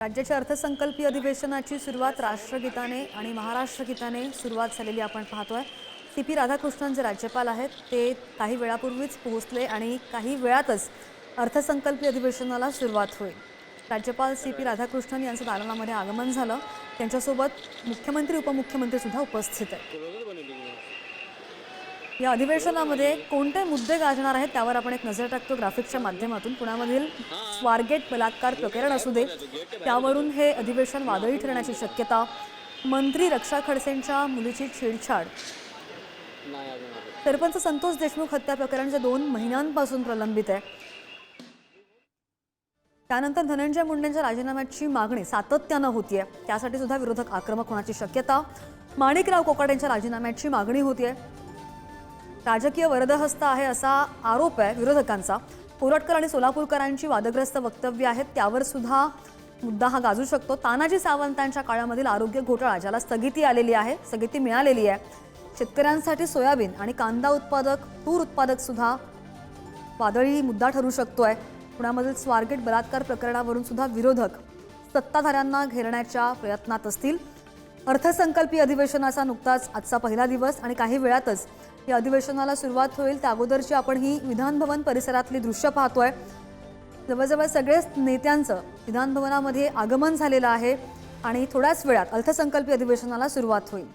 राज्याच्या अर्थसंकल्पीय अधिवेशनाची सुरुवात राष्ट्रगीताने आणि महाराष्ट्र गीताने सुरुवात झालेली आपण पाहतोय। CP राधाकृष्णन जे राज्यपाल आहेत ते काही वेळापूर्वीच पोहोचले आणि काही वेळातच अर्थसंकल्पीय अधिवेशनाला सुरुवात होईल। राज्यपाल CP राधाकृष्णन यांचं दालनामध्ये आगमन झालं। त्यांच्यासोबत मुख्यमंत्री उपमुख्यमंत्री सुद्धा उपस्थित आहेत। या अधिवेशनामध्ये कोणते मुद्दे गाजणार आहेत त्यावर आपण एक नजर टाकतो ग्राफिक्सच्या माध्यमातून। पुण्यामधील स्वारगेट बलात्कार प्रकरण असू दे त्यावरून हे अधिवेशन वादळी ठरण्याची शक्यता, मंत्री रक्षा खडसेंच्या मुलीची छेडछाड, सरपंच संतोष देशमुख हत्या प्रकरण जे 2 महिन्यांपासून प्रलंबित आहे, त्यानंतर धनंजय मुंडेंच्या राजीनाम्याची मागणी सातत्याने होतीये, त्यासाठी सुद्धा विरोधक आक्रमक होण्याची शक्यता, माणिकराव कोकाटेंच्या राजीनाम्याची मागणी होतीये, राजकीय वरदहस्त आहे असा आरोप आहे विरोधकांचा, कोरटकर आणि सोलापूरकरांची वादग्रस्त वक्तव्य आहेत त्यावर सुद्धा मुद्दा हा गाजू शकतो, तानाजी सावंतांच्या काळामधील आरोग्य घोटाळा ज्याला स्थगिती मिळालेली आहे, शेतकऱ्यांसाठी सोयाबीन आणि कांदा उत्पादक तूर उत्पादक सुद्धा वादळी मुद्दा ठरू शकतोय। पुण्यामधील स्वारगेट बलात्कार प्रकरणावरून सुद्धा विरोधक सत्ताधाऱ्यांना घेरण्याच्या प्रयत्नात असतील। अर्थसंकल्पीय अधिवेशनाचा नुकताच आजचा पहिला दिवस आणि काही वेळातच या अधिवेशनाला सुरुवात होईल। त्या अगोदरची आपण ही विधान भवन परिसरातली दृश्य पाहतोय। जवळजवळ सगळेच नेत्यांचं विधान भवनामध्ये आगमन झालेलं आहे आणि थोड्याच वेळात अर्थसंकल्पीय अधिवेशनाला सुरुवात होईल।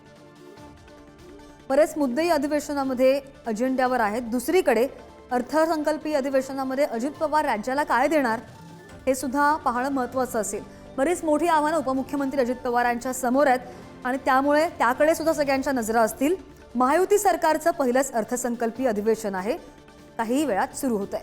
बरेच मुद्दे या अधिवेशनामध्ये अजेंड्यावर आहेत। दुसरीकडे अर्थसंकल्पीय अधिवेशनामध्ये अजित पवार राज्याला काय देणार हे सुद्धा पाहणं महत्त्वाचं असेल। बरीच मोठी आव्हानं उपमुख्यमंत्री अजित पवारांच्या समोर आहेत आणि त्यामुळे त्याकडे सुद्धा सगळ्यांच्या नजरा असतील। महायुती सरकारचं पहिलंच अर्थसंकल्पीय अधिवेशन आहे, काही वेळात सुरू होतंय।